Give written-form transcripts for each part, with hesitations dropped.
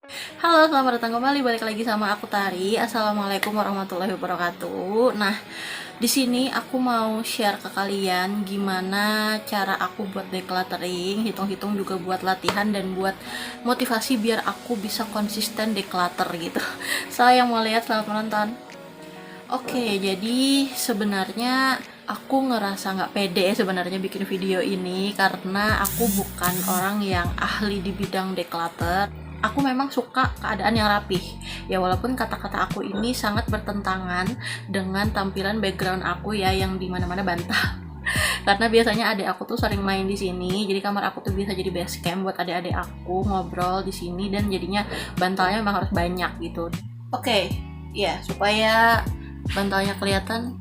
Halo, selamat datang kembali. Balik lagi sama aku Tari. Assalamualaikum warahmatullahi wabarakatuh. Nah, di sini aku mau share ke kalian gimana cara aku buat decluttering, hitung-hitung juga buat latihan dan buat motivasi biar aku bisa konsisten declutter gitu. Saya yang mau lihat, selamat menonton. Oke, jadi sebenarnya aku ngerasa nggak pede sebenarnya bikin video ini karena aku bukan orang yang ahli di bidang declutter. Aku memang suka keadaan yang rapih. Ya walaupun kata-kata aku ini sangat bertentangan dengan tampilan background aku ya yang dimana-mana bantal. Karena biasanya adik aku tuh sering main di sini, jadi kamar aku tuh bisa jadi base camp buat adik-adik aku ngobrol di sini dan jadinya bantalnya memang harus banyak gitu. Oke, ya supaya bantalnya kelihatan.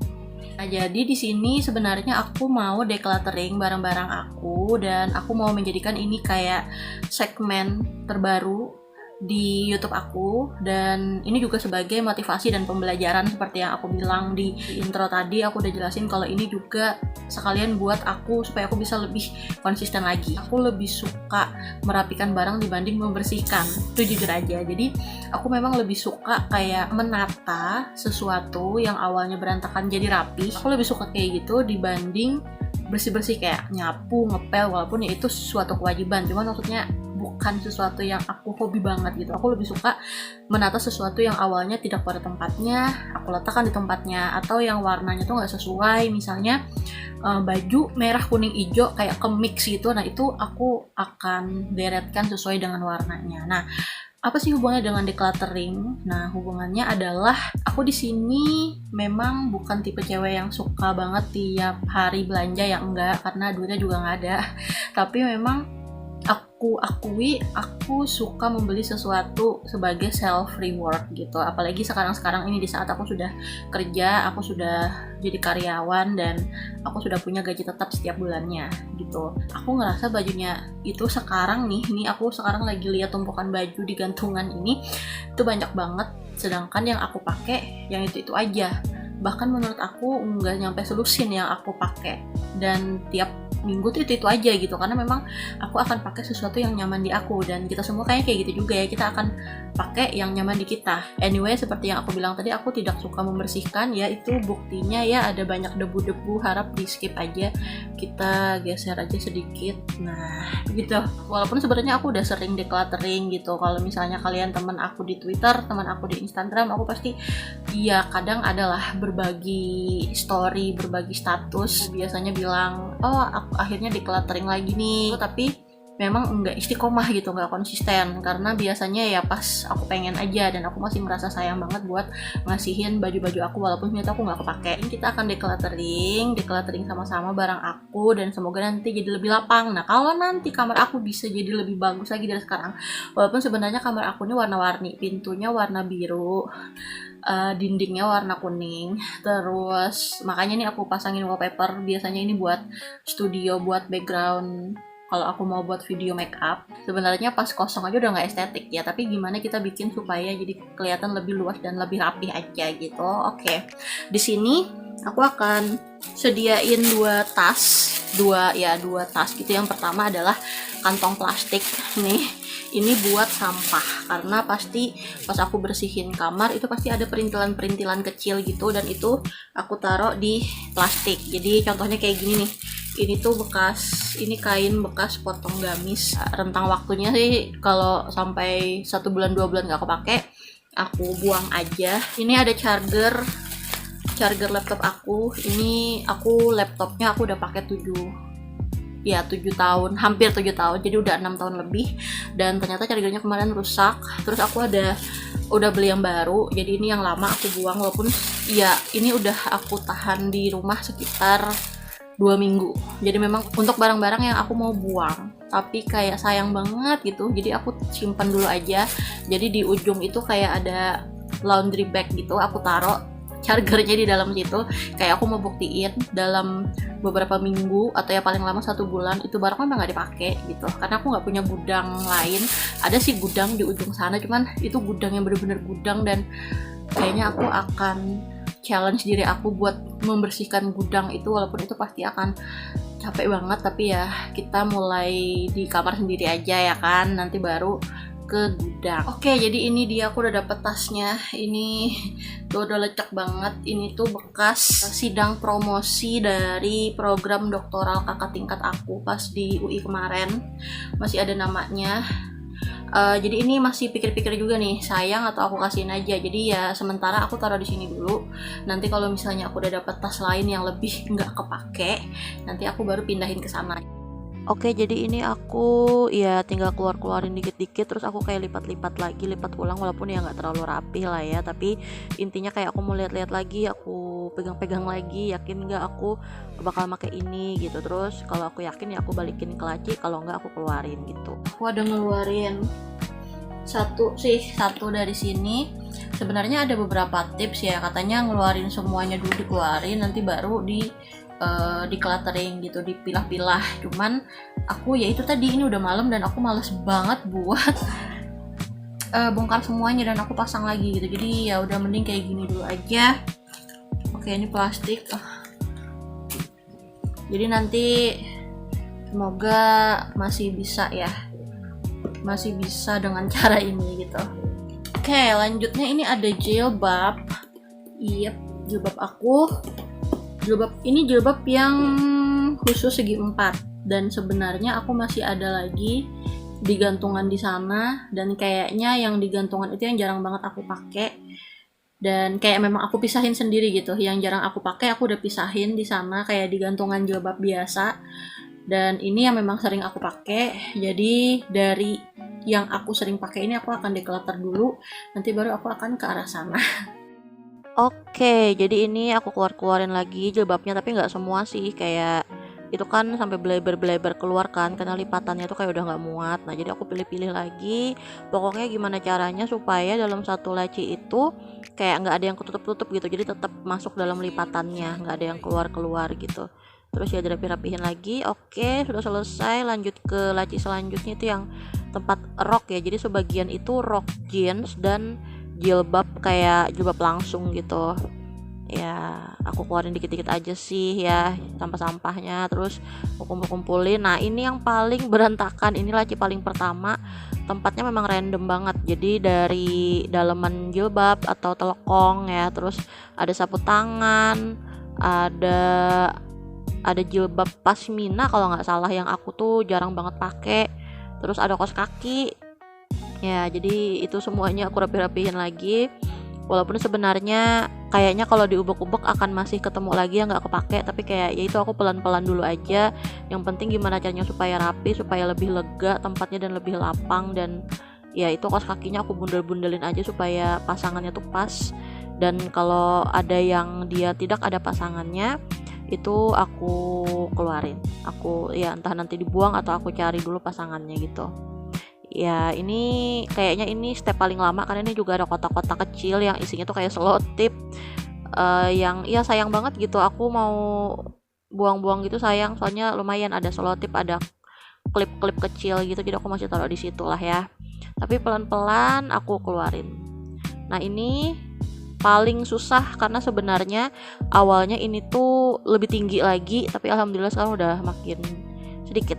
Nah, jadi di sini sebenarnya aku mau decluttering barang-barang aku dan aku mau menjadikan ini kayak segmen terbaru di YouTube aku, dan ini juga sebagai motivasi dan pembelajaran seperti yang aku bilang di intro tadi. Aku udah jelasin kalau ini juga sekalian buat aku supaya aku bisa lebih konsisten lagi. Aku lebih suka merapikan barang dibanding membersihkan, itu jujur aja. Jadi aku memang lebih suka kayak menata sesuatu yang awalnya berantakan jadi rapi. Aku lebih suka kayak gitu dibanding bersih-bersih kayak nyapu, ngepel, walaupun ya itu suatu kewajiban, cuman maksudnya bukan sesuatu yang aku hobi banget gitu. Aku lebih suka menata sesuatu yang awalnya tidak pada tempatnya, aku letakkan di tempatnya, atau yang warnanya tuh nggak sesuai, misalnya baju merah kuning hijau kayak kemix gitu. Nah itu aku akan deretkan sesuai dengan warnanya. Nah, apa sih hubungannya dengan decluttering? Nah, hubungannya adalah aku di sini memang bukan tipe cewek yang suka banget tiap hari belanja, ya enggak, karena duitnya juga nggak ada. Tapi memang aku akui aku suka membeli sesuatu sebagai self reward gitu, apalagi sekarang ini di saat aku sudah kerja, aku sudah jadi karyawan dan aku sudah punya gaji tetap setiap bulannya gitu. Aku ngerasa bajunya itu sekarang nih, ini aku sekarang lagi lihat tumpukan baju di gantungan ini itu banyak banget, sedangkan yang aku pakai yang itu aja, bahkan menurut aku nggak nyampe selusin yang aku pakai, dan tiap minggu tuh itu aja gitu, karena memang aku akan pakai sesuatu yang nyaman di aku, dan kita semua kayaknya kayak gitu juga ya, kita akan pakai yang nyaman di kita. Anyway, seperti yang aku bilang tadi, aku tidak suka membersihkan, ya itu buktinya ya ada banyak debu-debu, harap di skip aja, kita geser aja sedikit. Nah gitu, walaupun sebenarnya aku udah sering decluttering gitu. Kalau misalnya kalian teman aku di Twitter, teman aku di Instagram, aku pasti ya kadang adalah berbagi story, berbagi status, biasanya bilang, oh aku akhirnya decluttering lagi nih, tapi memang enggak istiqomah gitu, enggak konsisten, karena biasanya ya pas aku pengen aja, dan aku masih merasa sayang banget buat ngasihin baju-baju aku walaupun ternyata aku nggak kepake. Kita akan decluttering sama-sama barang aku, dan semoga nanti jadi lebih lapang. Nah kalau nanti kamar aku bisa jadi lebih bagus lagi dari sekarang, walaupun sebenarnya kamar aku ini warna-warni, pintunya warna biru, dindingnya warna kuning, terus makanya nih aku pasangin wallpaper, biasanya ini buat studio, buat background kalau aku mau buat video make up. Sebenarnya pas kosong aja udah nggak estetik ya, tapi gimana kita bikin supaya jadi kelihatan lebih luas dan lebih rapih aja gitu. Oke, di sini aku akan sediain dua tas, dua tas gitu. Yang pertama adalah kantong plastik nih, ini buat sampah, karena pasti pas aku bersihin kamar itu pasti ada perintilan-perintilan kecil gitu, dan itu aku taruh di plastik. Jadi contohnya kayak gini nih, ini tuh bekas, ini kain bekas potong gamis, rentang waktunya sih kalau sampai 1 bulan 2 bulan nggak kepake, aku buang aja. Ini ada charger laptop aku, ini aku laptopnya aku udah pakai 7 tahun, hampir 7 tahun, jadi udah 6 tahun lebih, dan ternyata chargernya kemarin rusak. Terus aku udah beli yang baru, jadi ini yang lama aku buang, walaupun ya ini udah aku tahan di rumah sekitar 2 minggu. Jadi memang untuk barang-barang yang aku mau buang tapi kayak sayang banget gitu, jadi aku simpan dulu aja. Jadi di ujung itu kayak ada laundry bag gitu, aku taruh chargernya di dalam situ, kayak aku mau buktiin dalam beberapa minggu atau ya paling lama 1 bulan itu barang memang nggak dipakai gitu, karena aku nggak punya gudang lain. Ada sih gudang di ujung sana, cuman itu gudang yang bener-bener gudang, dan kayaknya aku akan challenge diri aku buat membersihkan gudang itu, walaupun itu pasti akan capek banget, tapi ya kita mulai di kamar sendiri aja ya kan, nanti baru ke gudang. Oke, jadi ini dia, aku udah dapet tasnya. Ini tuh udah lecek banget. Ini tuh bekas sidang promosi dari program doktoral kakak tingkat aku pas di UI kemarin. Masih ada namanya. Jadi ini masih pikir-pikir juga nih, sayang atau aku kasihin aja. Jadi ya sementara aku taruh di sini dulu. Nanti kalau misalnya aku udah dapet tas lain yang lebih nggak kepake, nanti aku baru pindahin ke sana. Oke, jadi ini aku ya tinggal keluarin dikit-dikit, terus aku kayak lipat-lipat lagi, lipat ulang, walaupun ya nggak terlalu rapi lah ya, tapi intinya kayak aku mau lihat-lihat lagi, aku pegang-pegang lagi, yakin nggak aku bakal pakai ini gitu. Terus kalau aku yakin ya aku balikin ke laci, kalau nggak aku keluarin gitu. Aku ada ngeluarin satu dari sini. Sebenarnya ada beberapa tips ya, katanya ngeluarin semuanya dulu, dikeluarin nanti baru di cluttering gitu, dipilah-pilah. Cuman aku ya itu tadi, ini udah malam dan aku males banget buat bongkar semuanya dan aku pasang lagi gitu. Jadi ya udah mending kayak gini dulu aja. Oke, ini plastik. Jadi nanti semoga masih bisa dengan cara ini gitu. Oke, lanjutnya ini ada jilbab. Yep, jilbab aku. Ini jilbab yang khusus segi 4, dan sebenarnya aku masih ada lagi di gantungan di sana, dan kayaknya yang di gantungan itu yang jarang banget aku pakai, dan kayak memang aku pisahin sendiri gitu. Yang jarang aku pakai aku udah pisahin di sana kayak di gantungan jilbab biasa, dan ini yang memang sering aku pakai. Jadi dari yang aku sering pakai ini aku akan declutter dulu, nanti baru aku akan ke arah sana. Oke, jadi ini aku keluarin lagi jilbabnya, tapi nggak semua sih, kayak itu kan sampai beleber keluar kan, karena lipatannya tuh kayak udah nggak muat. Nah, jadi aku pilih-pilih lagi. Pokoknya gimana caranya supaya dalam satu laci itu kayak nggak ada yang ketutup-tutup gitu, jadi tetap masuk dalam lipatannya, nggak ada yang keluar gitu. Terus ya dirapi-rapihin lagi. Oke, sudah selesai. Lanjut ke laci selanjutnya, itu yang tempat rok ya. Jadi sebagian itu rok jeans dan jilbab kayak jilbab langsung gitu ya. Aku keluarin dikit-dikit aja sih ya sampah-sampahnya, terus aku kumpulin. Nah, ini yang paling berantakan, ini laci paling pertama. Tempatnya memang random banget, jadi dari daleman jilbab atau telekong ya, terus ada sapu tangan, ada jilbab pasmina kalau nggak salah yang aku tuh jarang banget pakai, terus ada kaos kaki ya. Jadi itu semuanya aku rapi-rapihin lagi, walaupun sebenarnya kayaknya kalau diubek-ubek akan masih ketemu lagi yang nggak kepake, tapi kayak ya itu aku pelan-pelan dulu aja. Yang penting gimana caranya supaya rapi, supaya lebih lega tempatnya dan lebih lapang. Dan ya itu kaos kakinya aku bundel-bundelin aja supaya pasangannya tuh pas, dan kalau ada yang dia tidak ada pasangannya itu aku keluarin, aku ya entah nanti dibuang atau aku cari dulu pasangannya gitu. Ya ini kayaknya ini step paling lama, karena ini juga ada kotak-kotak kecil yang isinya tuh kayak selotip, yang ya sayang banget gitu, aku mau buang-buang gitu sayang, soalnya lumayan ada selotip, ada klip-klip kecil gitu, jadi aku masih taruh di situ lah ya. Tapi pelan-pelan aku keluarin. Nah, ini paling susah karena sebenarnya awalnya ini tuh lebih tinggi lagi, tapi alhamdulillah sekarang udah makin sedikit.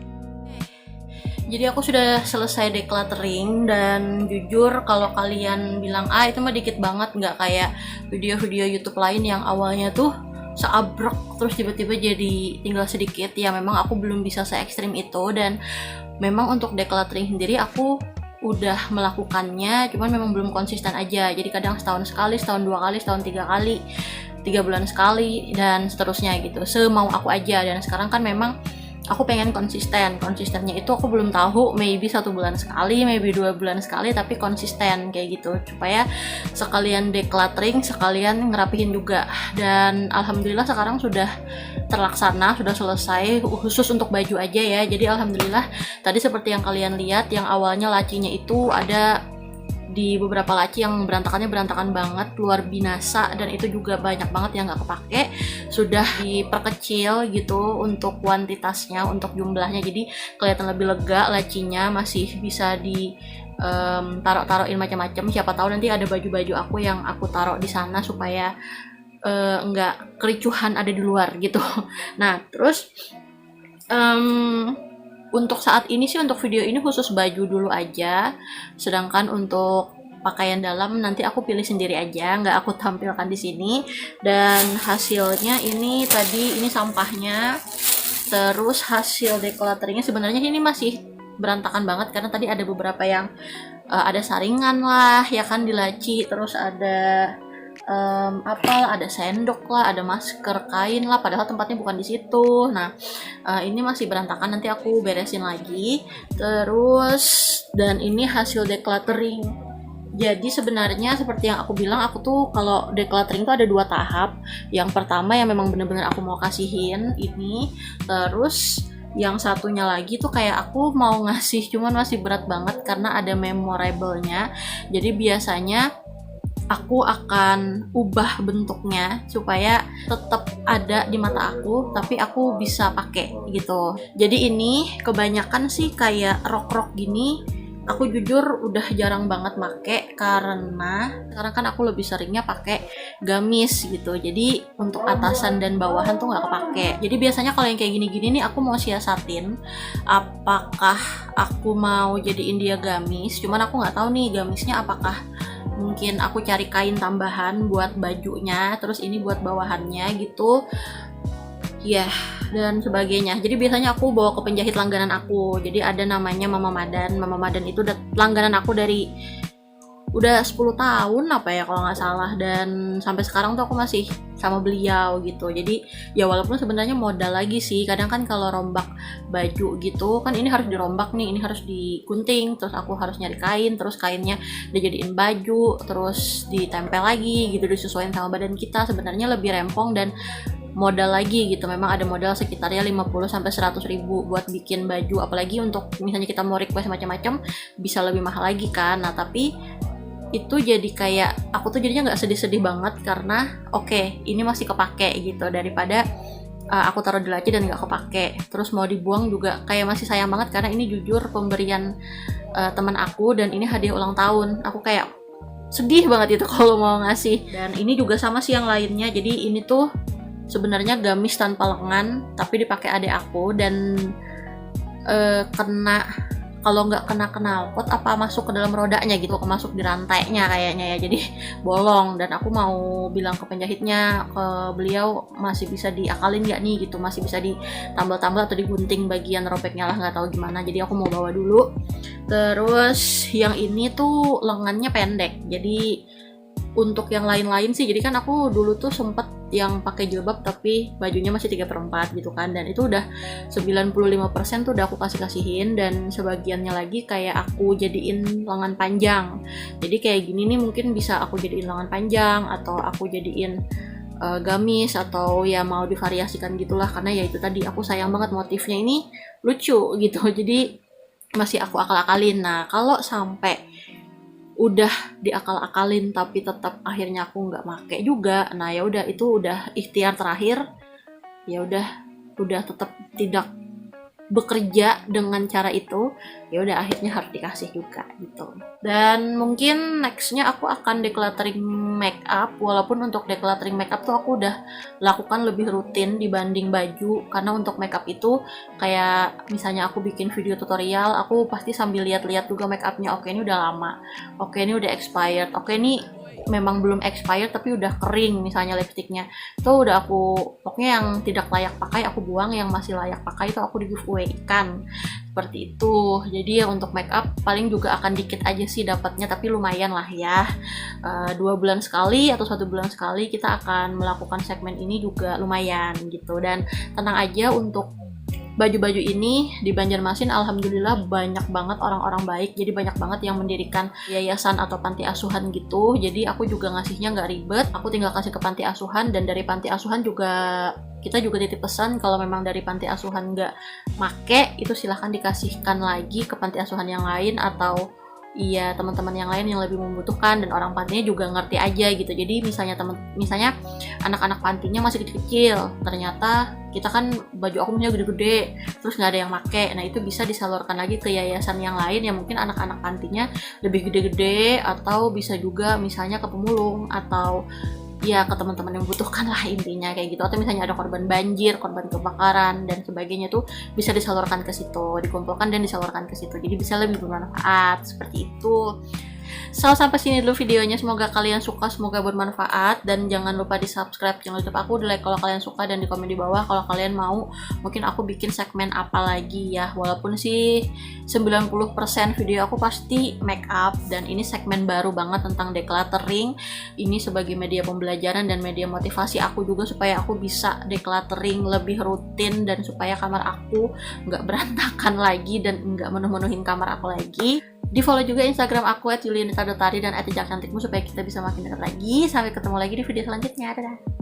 Jadi aku sudah selesai decluttering, dan jujur kalau kalian bilang itu mah dikit banget, nggak kayak video-video YouTube lain yang awalnya tuh seabrek terus tiba-tiba jadi tinggal sedikit. Ya memang aku belum bisa se ekstrim itu, dan memang untuk decluttering sendiri aku udah melakukannya, cuman memang belum konsisten aja. Jadi kadang setahun sekali, setahun 2 kali, setahun 3 kali, 3 bulan sekali, dan seterusnya gitu, semau aku aja. Dan sekarang kan memang aku pengen konsistennya itu aku belum tahu, maybe 1 bulan sekali, maybe 2 bulan sekali, tapi konsisten kayak gitu, supaya sekalian decluttering sekalian ngerapihin juga. Dan alhamdulillah sekarang sudah terlaksana, sudah selesai, khusus untuk baju aja ya. Jadi alhamdulillah tadi seperti yang kalian lihat, yang awalnya lacinya itu ada di beberapa laci yang berantakan banget, luar binasa, dan itu juga banyak banget yang nggak kepake, sudah diperkecil gitu untuk kuantitasnya, untuk jumlahnya, jadi kelihatan lebih lega lacinya, masih bisa di taruh-taruhin macam-macam. Siapa tahu nanti ada baju-baju aku yang aku taruh di sana supaya nggak kericuhan ada di luar gitu. Nah, terus Untuk saat ini sih, untuk video ini khusus baju dulu aja, sedangkan untuk pakaian dalam nanti aku pilih sendiri aja, nggak aku tampilkan di sini. Dan hasilnya ini tadi, ini sampahnya, terus hasil declutteringnya sebenarnya ini masih berantakan banget karena tadi ada beberapa yang ada saringan lah ya kan di laci, terus ada ada sendok lah, ada masker kain lah, padahal tempatnya bukan di situ. Nah, ini masih berantakan, nanti aku beresin lagi. Terus, dan ini hasil decluttering. Jadi sebenarnya seperti yang aku bilang, aku tuh kalau decluttering tuh ada 2 tahap. Yang pertama yang memang bener-bener aku mau kasihin ini, terus yang satunya lagi tuh kayak aku mau ngasih, cuman masih berat banget karena ada memorable-nya. Jadi biasanya aku akan ubah bentuknya supaya tetap ada di mata aku tapi aku bisa pakai gitu. Jadi ini kebanyakan sih kayak rok-rok gini, aku jujur udah jarang banget make karena sekarang kan aku lebih seringnya pakai gamis gitu. Jadi untuk atasan dan bawahan tuh nggak kepake. Jadi biasanya kalau yang kayak gini-gini nih aku mau siasatin apakah aku mau jadiin dia gamis, cuman aku nggak tahu nih gamisnya apakah mungkin aku cari kain tambahan buat bajunya, terus ini buat bawahannya gitu ya, dan sebagainya. Jadi biasanya aku bawa ke penjahit langganan aku, jadi ada namanya Mama Madan itu langganan aku dari udah 10 tahun apa ya kalau nggak salah, dan sampai sekarang tuh aku masih sama beliau gitu. Jadi ya walaupun sebenarnya modal lagi sih, kadang kan kalau rombak baju gitu kan ini harus dirombak nih, ini harus digunting, terus aku harus nyari kain, terus kainnya dijadiin baju, terus ditempel lagi gitu, disesuaikan sama badan kita. Sebenarnya lebih rempong dan modal lagi gitu. Memang ada modal sekitarnya 50-100 ribu buat bikin baju, apalagi untuk misalnya kita mau request macam-macam bisa lebih mahal lagi kan. Nah tapi itu jadi kayak aku tuh jadinya nggak sedih-sedih banget karena oke, ini masih kepake gitu, daripada aku taruh di laci dan nggak kepake terus mau dibuang juga kayak masih sayang banget, karena ini jujur pemberian teman aku dan ini hadiah ulang tahun. Aku kayak sedih banget itu kalau mau ngasih. Dan ini juga sama sih yang lainnya, jadi ini tuh sebenarnya gamis tanpa lengan tapi dipakai adik aku, dan kalau nggak kena knalpot apa masuk ke dalam rodanya gitu, masuk di rantainya kayaknya ya, jadi bolong. Dan aku mau bilang ke penjahitnya, ke beliau masih bisa diakalin nggak nih gitu, masih bisa ditambal-tambal atau digunting bagian robeknya lah, nggak tahu gimana. Jadi aku mau bawa dulu. Terus yang ini tuh lengannya pendek, jadi untuk yang lain-lain sih, jadi kan aku dulu tuh sempet yang pakai jilbab tapi bajunya masih 3/4 gitu kan, dan itu udah 95% tuh udah aku kasihin, dan sebagiannya lagi kayak aku jadiin lengan panjang. Jadi kayak gini nih mungkin bisa aku jadiin lengan panjang atau aku jadiin gamis, atau ya mau divariasikan gitulah, karena ya itu tadi aku sayang banget motifnya ini lucu gitu, jadi masih aku akal-akalin. Nah kalau sampai udah diakal-akalin tapi tetap akhirnya aku nggak make juga, nah ya udah, itu udah ikhtiar terakhir, ya udah tetap tidak bekerja dengan cara itu, ya udah akhirnya harus dikasih juga gitu. Dan mungkin nextnya aku akan decluttering makeup, walaupun untuk decluttering makeup tuh aku udah lakukan lebih rutin dibanding baju, karena untuk makeup itu kayak misalnya aku bikin video tutorial, aku pasti sambil lihat-lihat juga makeupnya, oke ini udah lama, oke ini udah expired, oke ini memang belum expired tapi udah kering misalnya lipstiknya, itu udah aku pokoknya yang tidak layak pakai aku buang, yang masih layak pakai itu aku di giveaway kan, seperti itu. Jadi ya untuk makeup paling juga akan dikit aja sih dapatnya, tapi lumayan lah ya, 2 bulan sekali atau 1 bulan sekali kita akan melakukan segmen ini juga lumayan gitu. Dan tenang aja, untuk baju-baju ini di Banjarmasin alhamdulillah banyak banget orang-orang baik, jadi banyak banget yang mendirikan yayasan atau panti asuhan gitu. Jadi aku juga ngasihnya nggak ribet, aku tinggal kasih ke panti asuhan, dan dari panti asuhan juga kita juga titip pesan kalau memang dari panti asuhan nggak make, itu silahkan dikasihkan lagi ke panti asuhan yang lain, atau iya teman-teman yang lain yang lebih membutuhkan, dan orang pantinya juga ngerti aja gitu. Jadi misalnya anak-anak pantinya masih kecil-kecil, ternyata kita kan baju aku punya gede-gede terus nggak ada yang make, nah itu bisa disalurkan lagi ke yayasan yang lain yang mungkin anak-anak pantinya lebih gede-gede, atau bisa juga misalnya ke pemulung atau ya ke teman-teman yang membutuhkan lah intinya kayak gitu. Atau misalnya ada korban banjir, korban kebakaran dan sebagainya tuh bisa disalurkan ke situ, dikumpulkan dan disalurkan ke situ, jadi bisa lebih bermanfaat seperti itu. So, sampai sini dulu videonya, semoga kalian suka, semoga bermanfaat, dan jangan lupa di subscribe channel YouTube aku, di like kalau kalian suka, dan di komen di bawah kalau kalian mau mungkin aku bikin segmen apa lagi ya. Walaupun sih 90% video aku pasti make up, dan ini segmen baru banget tentang decluttering. Ini sebagai media pembelajaran dan media motivasi aku juga supaya aku bisa decluttering lebih rutin, dan supaya kamar aku nggak berantakan lagi dan nggak menuh-menuhin kamar aku lagi. Di follow juga Instagram aku @yulianita.tari dan @jejakcantikmu supaya kita bisa makin dekat lagi. Sampai ketemu lagi di video selanjutnya. Dadah.